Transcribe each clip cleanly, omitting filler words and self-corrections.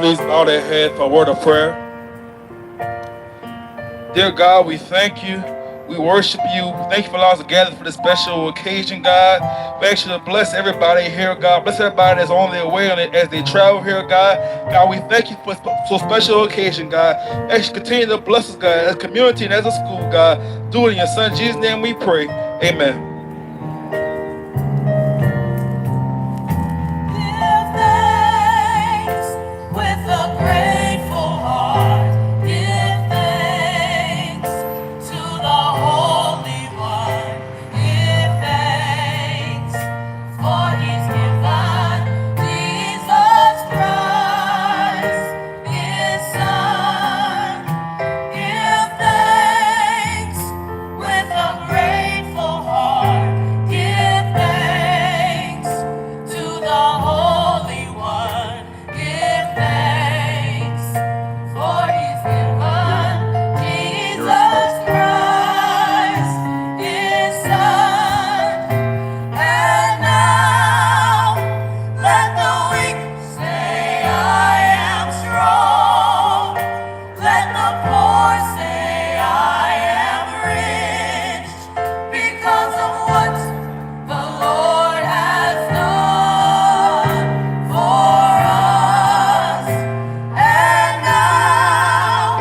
please bow their head for a word of prayer. Dear God, we thank you. We worship you. Thank you for allowing us to gather for this special occasion, God. We ask you to bless everybody here, God. Bless everybody that's on their way as they travel here, God. God, we thank you for so special occasion, God. Ask you to continue to bless us, God, as a community and as a school, God. Do it in your son Jesus' name we pray. Amen. Give thanks with a grateful heart. Give thanks to the Holy One. Give thanks for His given Jesus Christ, His Son. Give thanks with a grateful heart. Give thanks to the Holy One. Give thanks for His given Jesus Christ, His Son. And now let the weak say, I am strong. Let the poor say, I am rich, because of what the Lord has done for us. And now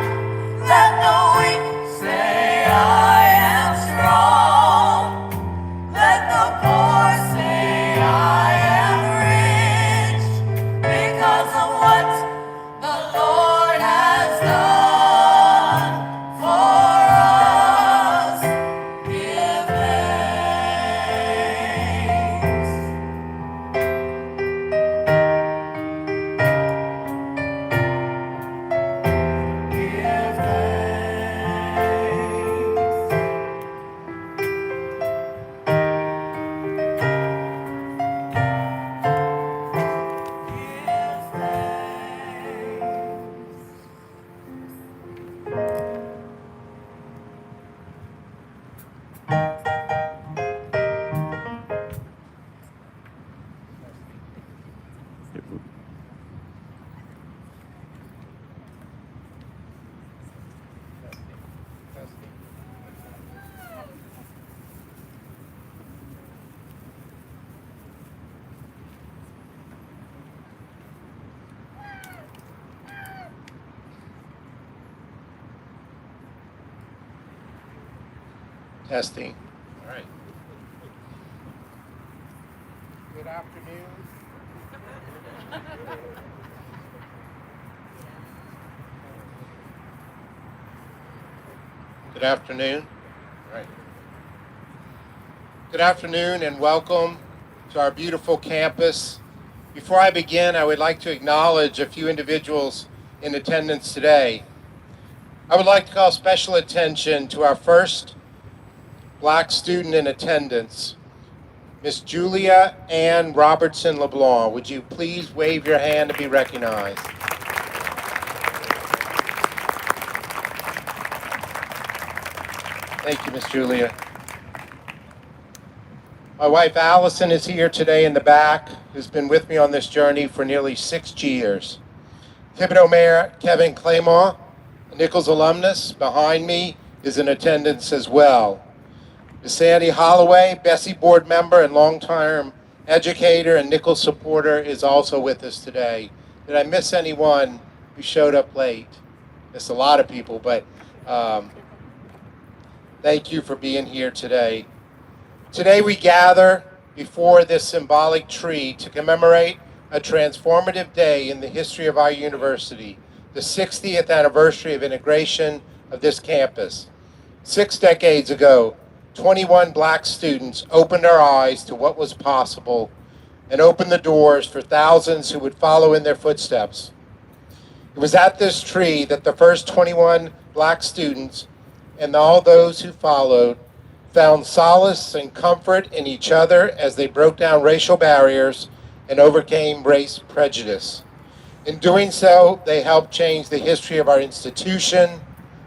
let the weak say, I am strong. Let the poor say, I am rich, because of what the Lord has done for us. Give thanks. Give Testing. All right. Good afternoon. Good afternoon. All right. Good afternoon and welcome to our beautiful campus. Before I begin, I would like to acknowledge a few individuals in attendance today. I would like to call special attention to our first Black student in attendance, Miss Julia Ann Robertson LeBlanc. Would you please wave your hand to be recognized? Thank you, Miss Julia. My wife Allison is here today in the back, who's been with me on this journey for nearly 6 years. Thibodeau Mayor Kevin Claymont, a Nicholls alumnus, behind me is in attendance as well. Ms. Sandy Holloway, Bessie board member and long-term educator and Nicholls supporter, is also with us today. Did I miss anyone who showed up late? Missed a lot of people, but thank you for being here today. Today we gather before this symbolic tree to commemorate a transformative day in the history of our university, the 60th anniversary of integration of this campus. 6 decades ago, 21 Black students opened our eyes to what was possible and opened the doors for thousands who would follow in their footsteps. It was at this tree that the first 21 Black students and all those who followed found solace and comfort in each other as they broke down racial barriers and overcame race prejudice. In doing so, they helped change the history of our institution,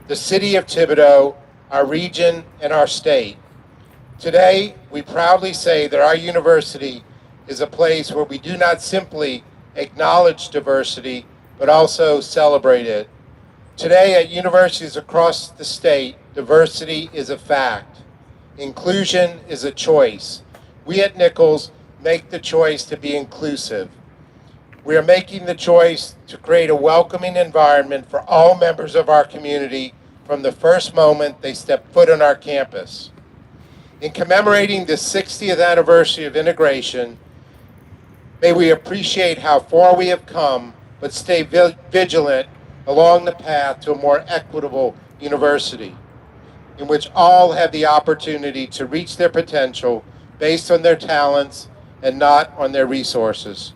the city of Thibodaux, our region, and our state. Today, we proudly say that our university is a place where we do not simply acknowledge diversity, but also celebrate it. Today, at universities across the state, diversity is a fact. Inclusion is a choice. We at Nicholls make the choice to be inclusive. We are making the choice to create a welcoming environment for all members of our community from the first moment they step foot on our campus. In commemorating the 60th anniversary of integration, may we appreciate how far we have come, but stay vigilant along the path to a more equitable university, in which all have the opportunity to reach their potential based on their talents and not on their resources.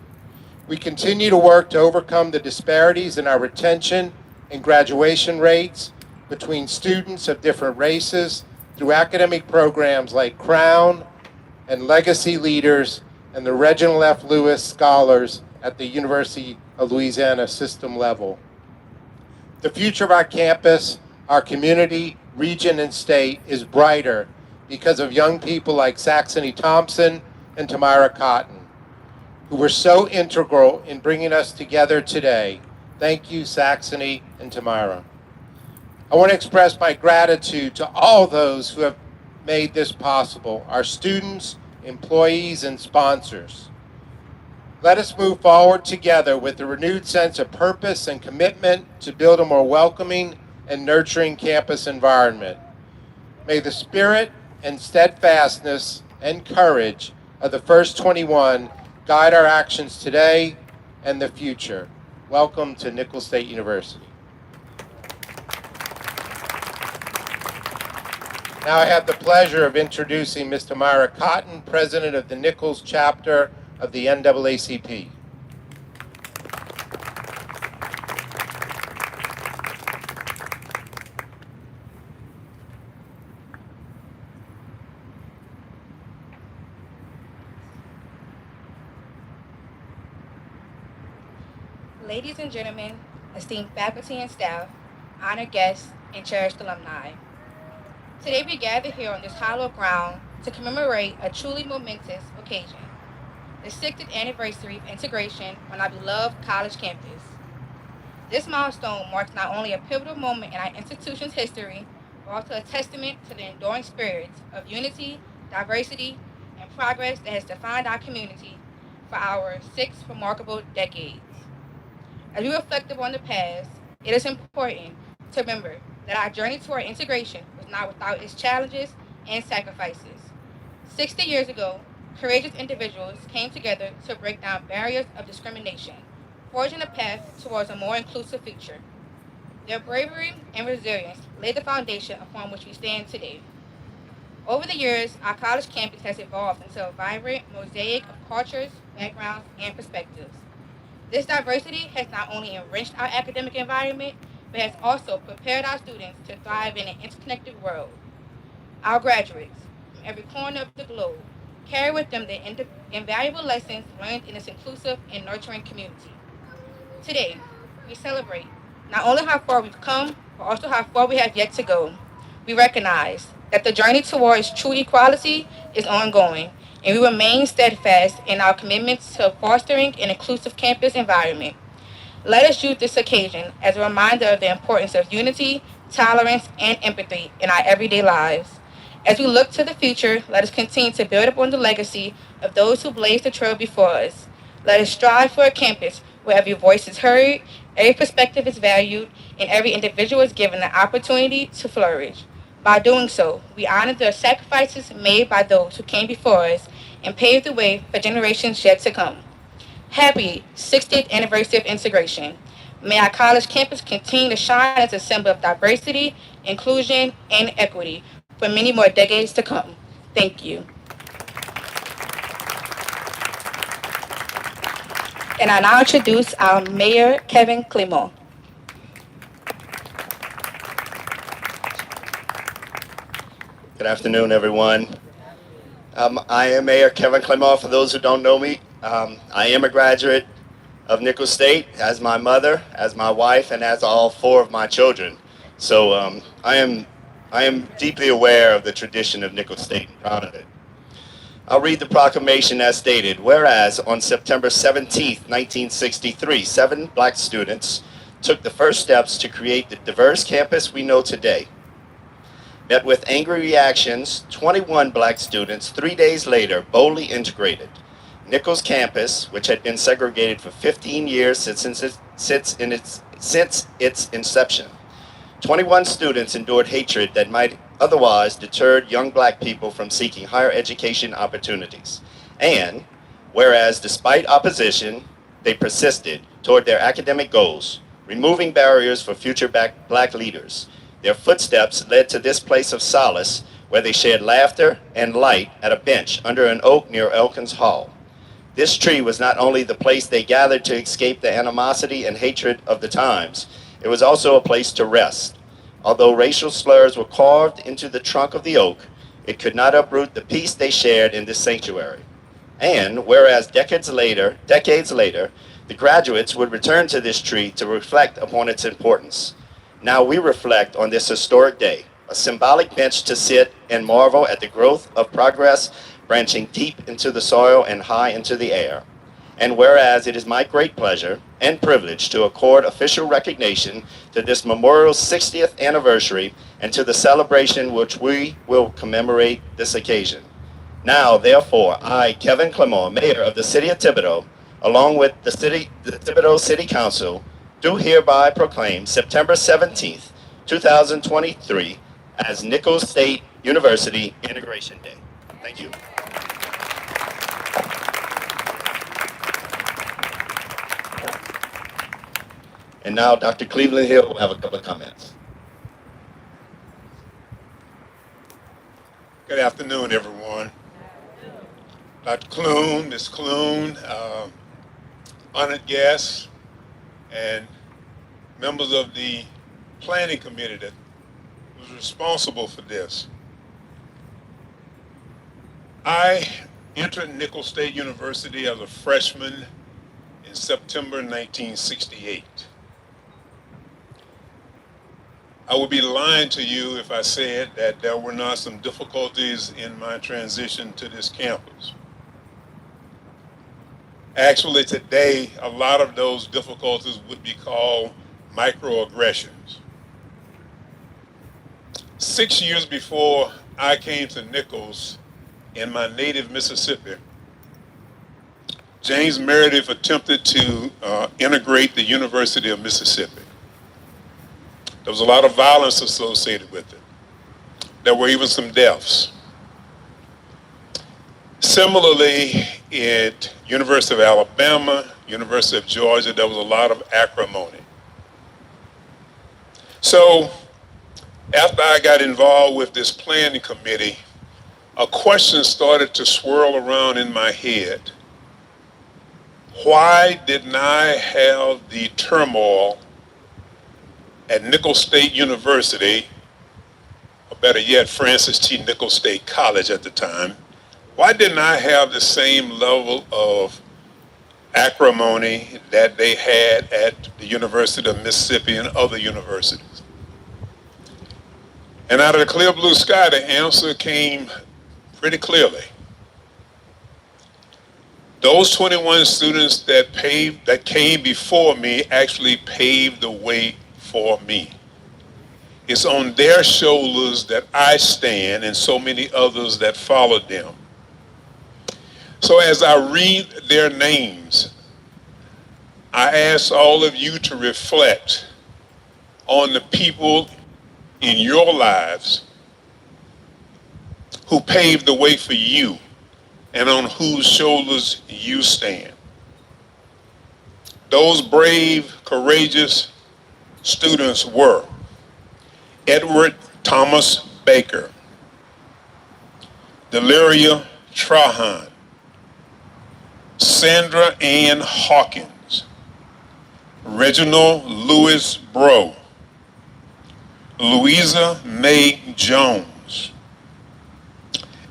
We continue to work to overcome the disparities in our retention and graduation rates between students of different races through academic programs like Crown and Legacy Leaders and the Reginald F. Lewis Scholars at the University of Louisiana system level. The future of our campus, our community, region, and state is brighter because of young people like Saxony Thompson and Tamara Cotton, who were so integral in bringing us together today. Thank you, Saxony and Tamara. I want to express my gratitude to all those who have made this possible, our students, employees, and sponsors. Let us move forward together with a renewed sense of purpose and commitment to build a more welcoming and nurturing campus environment. May the spirit and steadfastness and courage of the First 21 guide our actions today and the future. Welcome to Nicholls State University. Now I have the pleasure of introducing Ms. Tamara Cotton, President of the Nicholls chapter of the NAACP. Ladies and gentlemen, esteemed faculty and staff, honored guests, and cherished alumni. Today we gather here on this hallowed ground to commemorate a truly momentous occasion, the 60th anniversary of integration on our beloved college campus. This milestone marks not only a pivotal moment in our institution's history, but also a testament to the enduring spirits of unity, diversity, and progress that has defined our community for our 6 remarkable decades. As we reflect upon the past, it is important to remember that our journey toward integration was not without its challenges and sacrifices. 60 years ago, courageous individuals came together to break down barriers of discrimination, forging a path towards a more inclusive future. Their bravery and resilience laid the foundation upon which we stand today. Over the years, our college campus has evolved into a vibrant mosaic of cultures, backgrounds, and perspectives. This diversity has not only enriched our academic environment, but has also prepared our students to thrive in an interconnected world. Our graduates, from every corner of the globe, carry with them the invaluable lessons learned in this inclusive and nurturing community. Today, we celebrate not only how far we've come, but also how far we have yet to go. We recognize that the journey towards true equality is ongoing, and we remain steadfast in our commitments to fostering an inclusive campus environment. Let us use this occasion as a reminder of the importance of unity, tolerance, and empathy in our everyday lives. As we look to the future, let us continue to build upon the legacy of those who blazed the trail before us. Let us strive for a campus where every voice is heard, every perspective is valued, and every individual is given the opportunity to flourish. By doing so, we honor the sacrifices made by those who came before us and paved the way for generations yet to come. Happy 60th anniversary of integration. May our college campus continue to shine as a symbol of diversity, inclusion, and equity for many more decades to come. Thank you. And I now introduce our Mayor, Kevin Clement. Good afternoon, everyone. I am Mayor Kevin Clement. For those who don't know me, I am a graduate of Nicholls State, as my mother, as my wife, and as all 4 of my children. So I am deeply aware of the tradition of Nicholls State and proud of it. I'll read the proclamation as stated. Whereas on September 17th, 1963, 7 black students took the first steps to create the diverse campus we know today. Met with angry reactions, 21 black students 3 days later boldly integrated. Nicholls campus, which had been segregated for 15 years since its inception. 21 students endured hatred that might otherwise deter young black people from seeking higher education opportunities. And whereas despite opposition, they persisted toward their academic goals, removing barriers for future black leaders. Their footsteps led to this place of solace where they shared laughter and light at a bench under an oak near Elkins Hall. This tree was not only the place they gathered to escape the animosity and hatred of the times, it was also a place to rest. Although racial slurs were carved into the trunk of the oak, it could not uproot the peace they shared in this sanctuary. And whereas decades later, the graduates would return to this tree to reflect upon its importance. Now we reflect on this historic day, a symbolic bench to sit and marvel at the growth of progress branching deep into the soil and high into the air. And whereas it is my great pleasure and privilege to accord official recognition to this memorial's 60th anniversary and to the celebration which we will commemorate this occasion. Now, therefore, I, Kevin Clement, Mayor of the City of Thibodaux, along with the Thibodaux City Council, do hereby proclaim September 17th, 2023 as Nicholls State University Integration Day. Thank you. And now Dr. Cleveland Hill will have a couple of comments. Good afternoon, everyone. Dr. Clune, Ms. Clune, honored guests, and members of the planning committee that was responsible for this. I entered Nicholls State University as a freshman in September 1968. I would be lying to you if I said that there were not some difficulties in my transition to this campus. Actually, today, a lot of those difficulties would be called microaggressions. 6 years before I came to Nicholls in my native Mississippi, James Meredith attempted to integrate the University of Mississippi. There was a lot of violence associated with it. There were even some deaths. Similarly, at University of Alabama, University of Georgia, there was a lot of acrimony. So after I got involved with this planning committee, a question started to swirl around in my head. Why didn't I have the turmoil at Nicholls State University, or better yet, Francis T. Nicholls State College at the time? Why didn't I have the same level of acrimony that they had at the University of Mississippi and other universities? And out of the clear blue sky, the answer came pretty clearly. Those 21 students that came before me actually paved the way for me. It's on their shoulders that I stand and so many others that followed them. So as I read their names, I ask all of you to reflect on the people in your lives who paved the way for you and on whose shoulders you stand. Those brave, courageous students were Edward Thomas Baker, Deliria Trahan, Sandra Ann Hawkins, Reginald Lewis Bro, Louisa May Jones,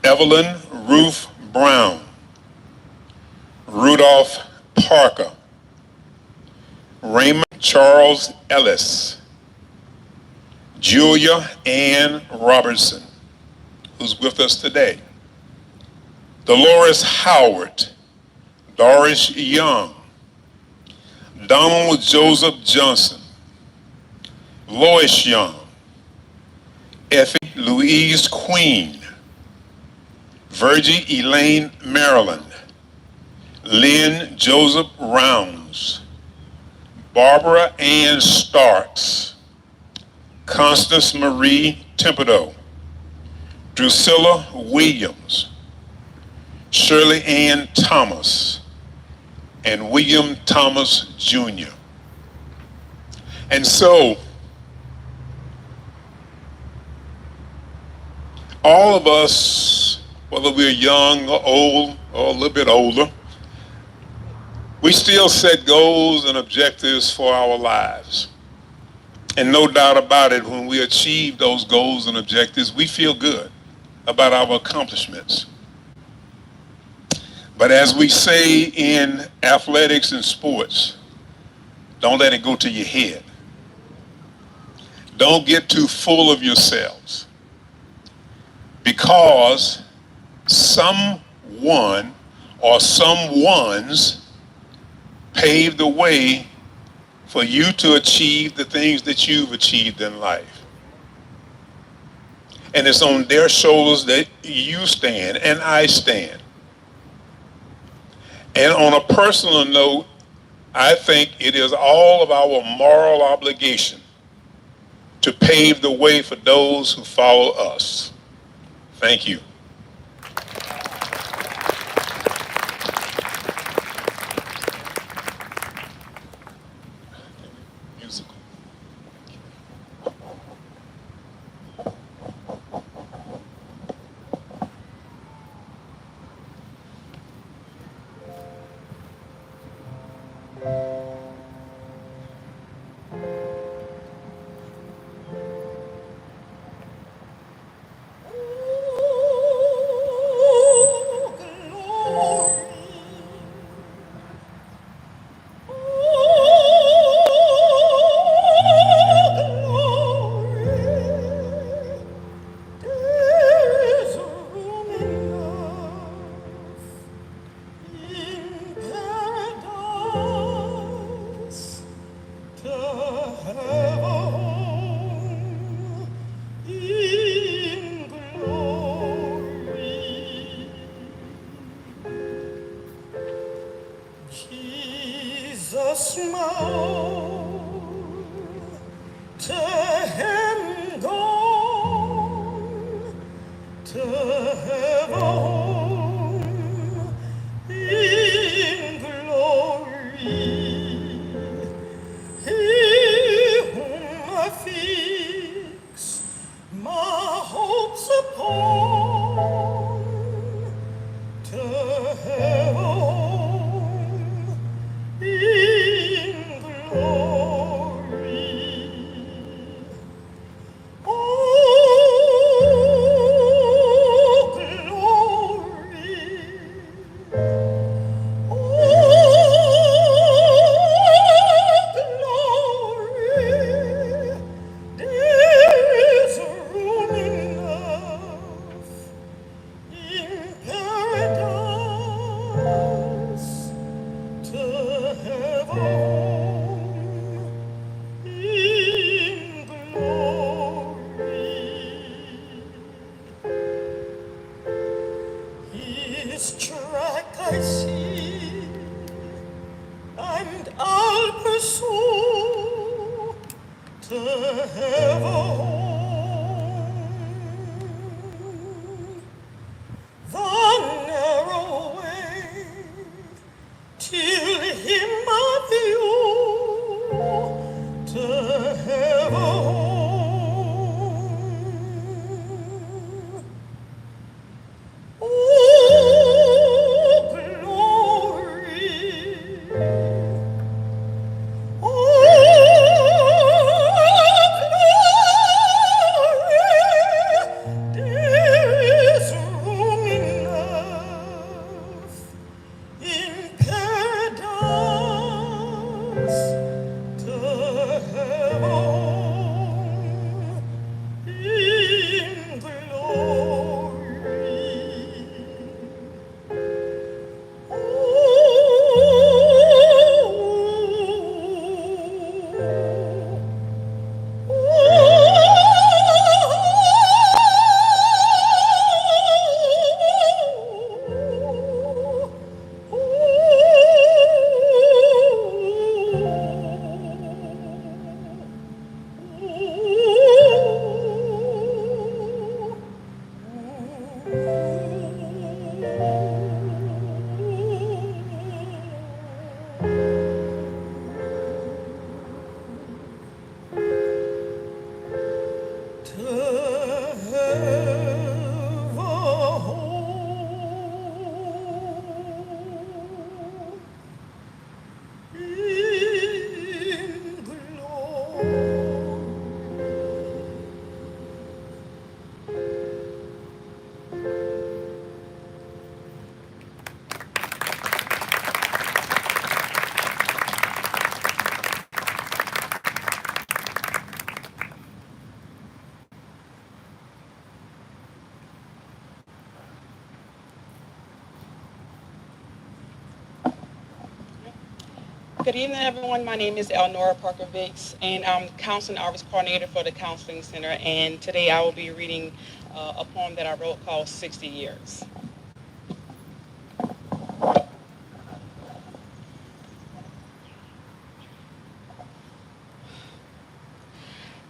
Evelyn Ruth Brown, Rudolph Parker, Raymond Charles Ellis, Julia Ann Robertson, who's with us today, Dolores Howard, Doris Young, Donald Joseph Johnson, Lois Young, Effie Louise Queen, Virgie Elaine Maryland, Lynn Joseph Rounds, Barbara Ann Starks, Constance Marie Thibodeau, Drusilla Williams, Shirley Ann Thomas, and William Thomas Jr. And so, all of us, whether we're young or old or a little bit older, we still set goals and objectives for our lives. And no doubt about it, when we achieve those goals and objectives, we feel good about our accomplishments. But as we say in athletics and sports, don't let it go to your head. Don't get too full of yourselves, because someone or someones paved the way for you to achieve the things that you've achieved in life. And it's on their shoulders that you stand and I stand. And on a personal note, I think it is all of our moral obligation to pave the way for those who follow us. Thank you. Musical. Jesus, my Lord, to him gone, to have a home in glory. He whom I fix my hopes upon, to have a home in glory. Oh, glory. Oh, glory. There's room enough in paradise to have a home in glory. His track I see, and I'll pursue to have a home. The narrow way till him I view, to have a home. Oh, glory. Oh, glory. Good evening, everyone. My name is Elnora Parker Vicks, and I'm Counseling Outreach Coordinator for the Counseling Center. And today I will be reading a poem that I wrote called 60 Years.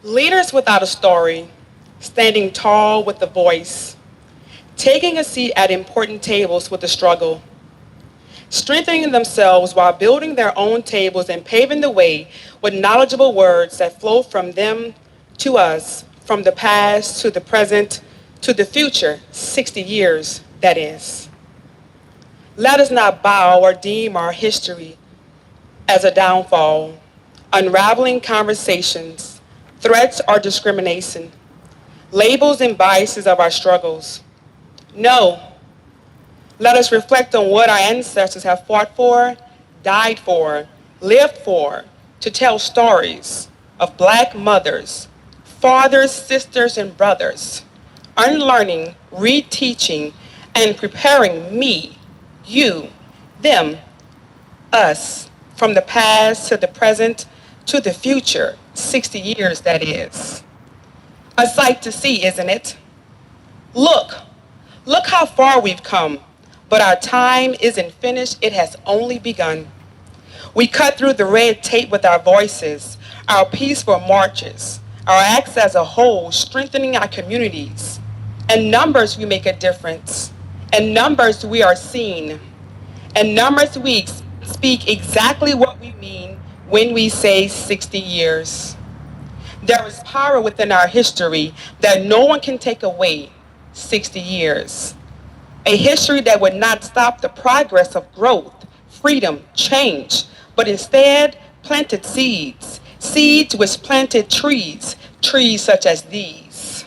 Leaders without a story, standing tall with a voice, taking a seat at important tables with a struggle, strengthening themselves while building their own tables and paving the way with knowledgeable words that flow from them to us, from the past to the present to the future, 60 years, that is. Let us not bow or deem our history as a downfall, unraveling conversations, threats or discrimination, labels and biases of our struggles. No, let us reflect on what our ancestors have fought for, died for, lived for, to tell stories of Black mothers, fathers, sisters, and brothers, unlearning, reteaching, and preparing me, you, them, us, from the past to the present to the future, 60 years that is. A sight to see, isn't it? Look, look how far we've come, but our time isn't finished, it has only begun. We cut through the red tape with our voices, our peaceful marches, our acts as a whole, strengthening our communities. In numbers, we make a difference. In numbers, we are seen. In numbers, we speak exactly what we mean when we say 60 years. There is power within our history that no one can take away. 60 years. A history that would not stop the progress of growth, freedom, change, but instead planted seeds. Seeds which planted trees, trees such as these.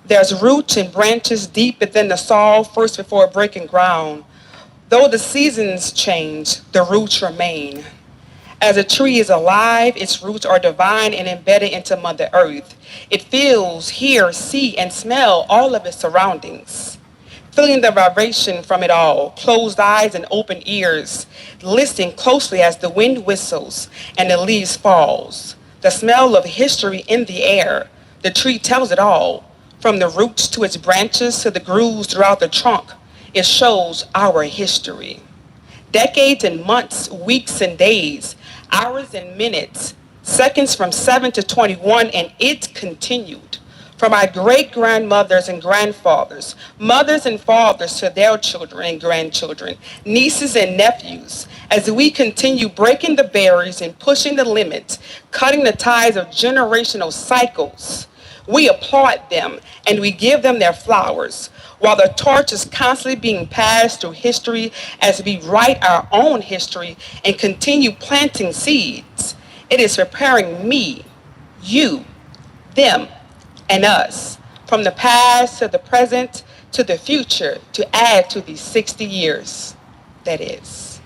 There's roots and branches deep within the soil, first before breaking ground. Though the seasons change, the roots remain. As a tree is alive, its roots are divine and embedded into Mother Earth. It feels, hears, see, and smell all of its surroundings. Feeling the vibration from it all, closed eyes and open ears, listening closely as the wind whistles and the leaves falls. The smell of history in the air. The tree tells it all, from the roots to its branches to the grooves throughout the trunk. It shows our history. Decades and months, weeks and days, hours and minutes, seconds from 7 to 21, and it continued. From our great grandmothers and grandfathers, mothers and fathers to their children and grandchildren, nieces and nephews, as we continue breaking the barriers and pushing the limits, cutting the ties of generational cycles. We applaud them and we give them their flowers, while the torch is constantly being passed through history as we write our own history and continue planting seeds. It is preparing me, you, them, and us, from the past to the present to the future, to add to these 60 years. That is.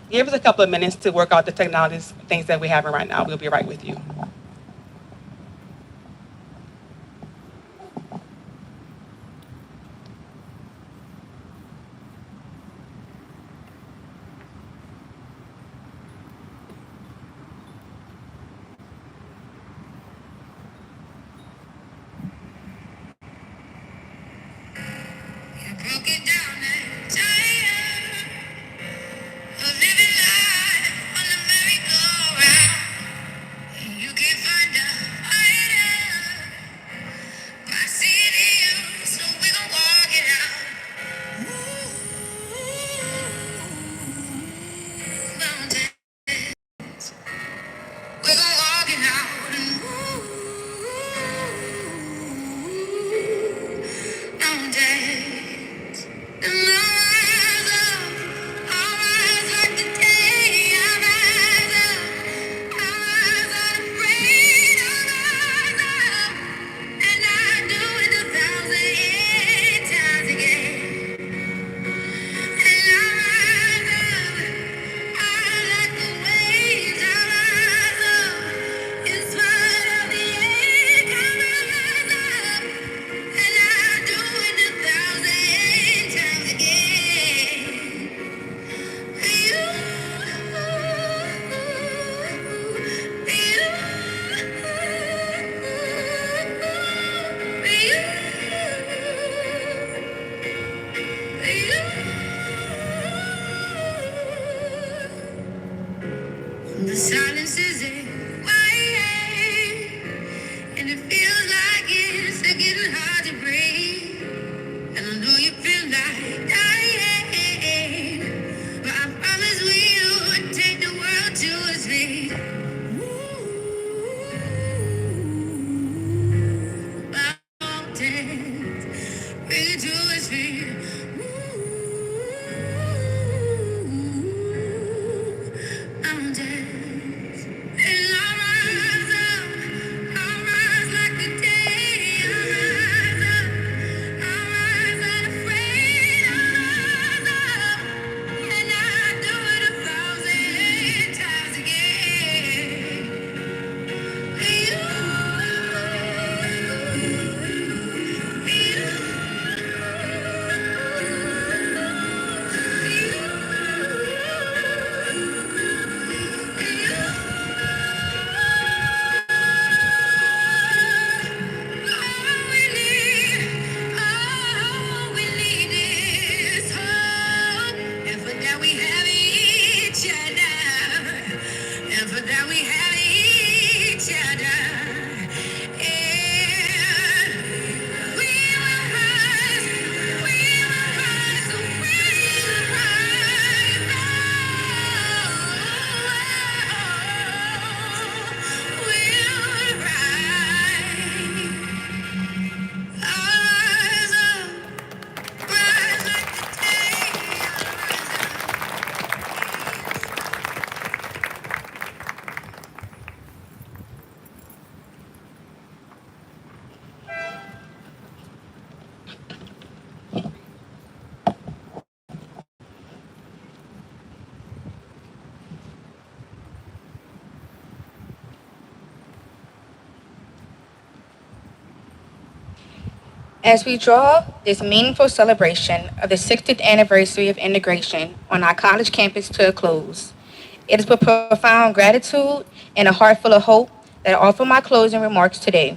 Give us a couple of minutes to work out the technology things that we're having right now. We'll be right with you. Broke it down and tired of living life on the merry-go-round. You can't find a fighter, but I see it in you, so we gon' walk it out. Mountains, we gon' walk it out and mountains. And I rise up, I rise like the day. I rise up, I rise unafraid. I rise up, and I do it 1,000 times again. And I rise up, I like the waves. I rise up, in spite of the ache. I rise up, and I do it 1,000 times again. The silence is in my head, and it feels like it's getting hard to breathe. And I know you feel like dying, but I promise we would take the world to its feet. Mountains, bring it to its feet. Mountains, and I rise up, I rise like the day. I rise up, I rise unafraid. I rise up, and I do it 1,000 times again. All we need is hope, and for that we have each other, and for that we have each other, and we will rise, we will rise, we will rise, we'll rise, rise up. Rise like the As we draw this meaningful celebration of the 60th anniversary of integration on our college campus to a close, it is with profound gratitude and a heart full of hope that I offer my closing remarks today.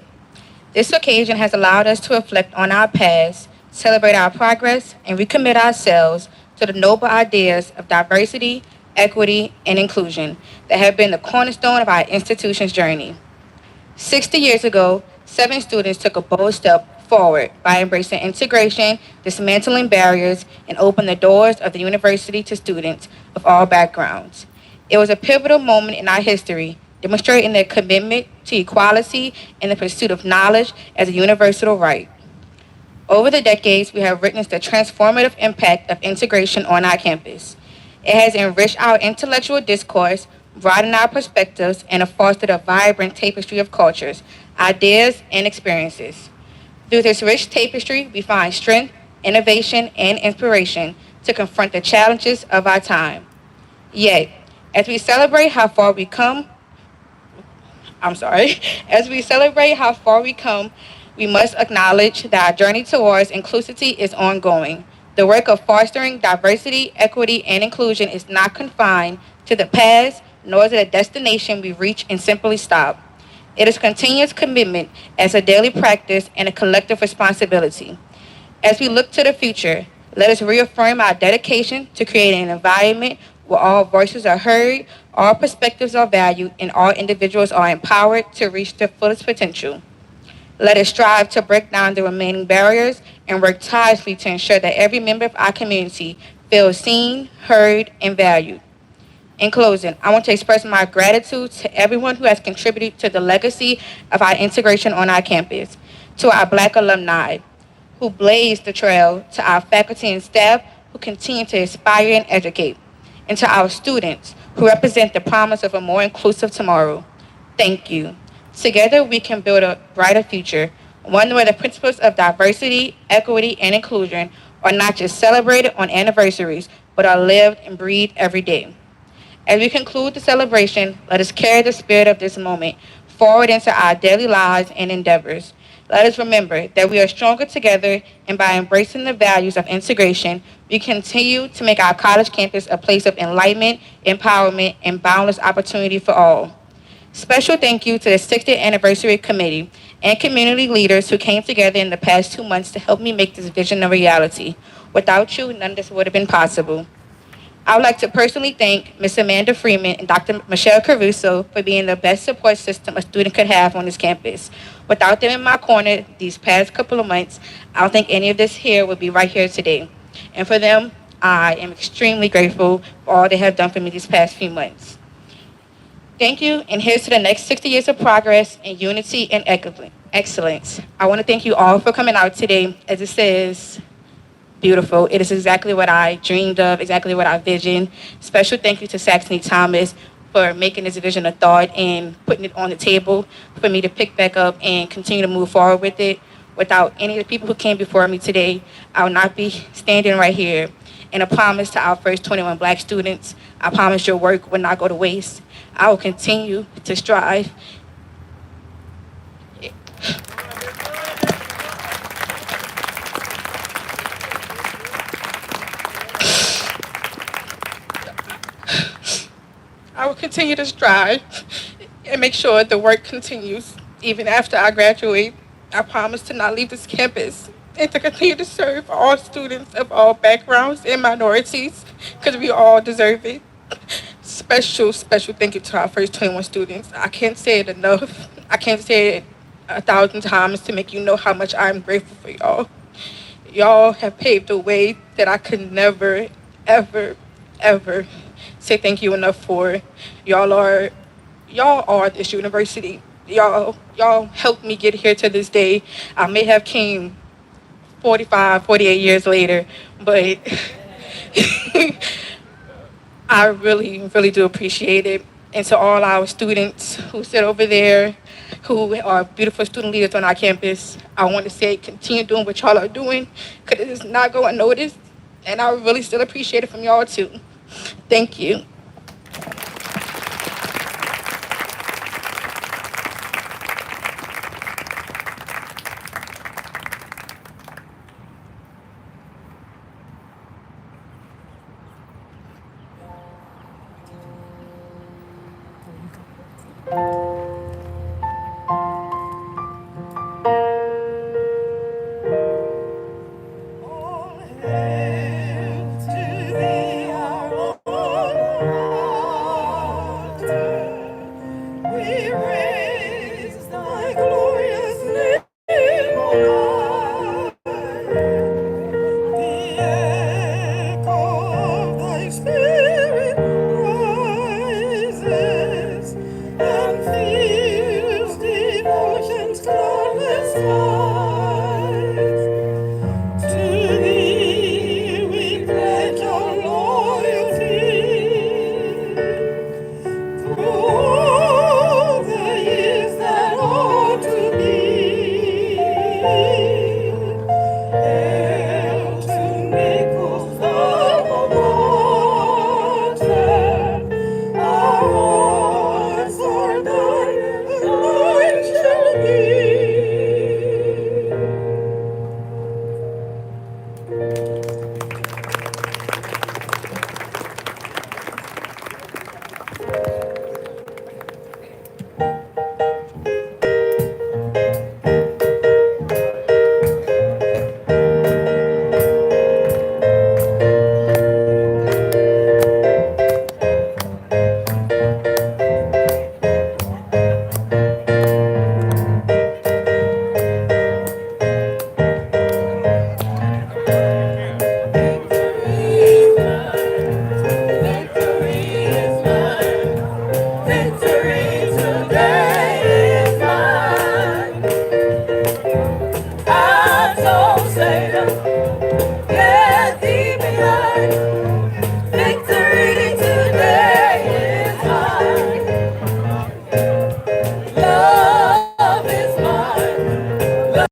This occasion has allowed us to reflect on our past, celebrate our progress, and recommit ourselves to the noble ideas of diversity, equity, and inclusion that have been the cornerstone of our institution's journey. 60 years ago, 7 students took a bold step forward by embracing integration, dismantling barriers, and opening the doors of the university to students of all backgrounds. It was a pivotal moment in our history, demonstrating their commitment to equality and the pursuit of knowledge as a universal right. Over the decades, we have witnessed the transformative impact of integration on our campus. It has enriched our intellectual discourse, broadened our perspectives, and fostered a vibrant tapestry of cultures, ideas, and experiences. Through this rich tapestry, we find strength, innovation, and inspiration to confront the challenges of our time. Yet, as we celebrate how far we come, I'm sorry, as we celebrate how far we come, we must acknowledge that our journey towards inclusivity is ongoing. The work of fostering diversity, equity, and inclusion is not confined to the past, nor is it a destination we reach and simply stop. It is continuous commitment as a daily practice and a collective responsibility. As we look to the future, let us reaffirm our dedication to creating an environment where all voices are heard, all perspectives are valued, and all individuals are empowered to reach their fullest potential. Let us strive to break down the remaining barriers and work tirelessly to ensure that every member of our community feels seen, heard, and valued. In closing, I want to express my gratitude to everyone who has contributed to the legacy of our integration on our campus, to our Black alumni who blazed the trail, to our faculty and staff who continue to inspire and educate, and to our students who represent the promise of a more inclusive tomorrow. Thank you. Together, we can build a brighter future, one where the principles of diversity, equity, and inclusion are not just celebrated on anniversaries, but are lived and breathed every day. As we conclude the celebration, let us carry the spirit of this moment forward into our daily lives and endeavors. Let us remember that we are stronger together, and by embracing the values of integration, we continue to make our college campus a place of enlightenment, empowerment, and boundless opportunity for all. Special thank you to the 60th Anniversary Committee and community leaders who came together in the past 2 months to help me make this vision a reality. Without you, none of this would have been possible. I would like to personally thank Ms. Amanda Freeman and Dr. Michelle Caruso for being the best support system a student could have on this campus. Without them in my corner these past couple of months, I don't think any of this here would be right here today. And for them, I am extremely grateful for all they have done for me these past few months. Thank you, and here's to the next 60 years of progress and unity and excellence. I want to thank you all for coming out today. As it says, beautiful. It is exactly what I dreamed of, exactly what I visioned. Special thank you to Saxony Thomas for making this vision a thought and putting it on the table for me to pick back up and continue to move forward with it. Without any of the people who came before me today, I would not be standing right here. And a promise to our first 21 Black students, I promise your work will not go to waste. I will continue to strive. I will continue to strive and make sure the work continues even after I graduate. I promise to not leave this campus and to continue to serve all students of all backgrounds and minorities because we all deserve it. Special thank you to our first 21 students. I can't say it enough. I can't say it 1,000 times to make you know how much I'm grateful for y'all. Y'all have paved the way that I could never, ever, ever say thank you enough for. Y'all are, y'all are this university. Y'all helped me get here to this day. I may have came 45, 48 years later, but I really, really do appreciate it. And to all our students who sit over there, who are beautiful student leaders on our campus, I want to say continue doing what y'all are doing, because it is not going unnoticed. And I really still appreciate it from y'all too. Thank you.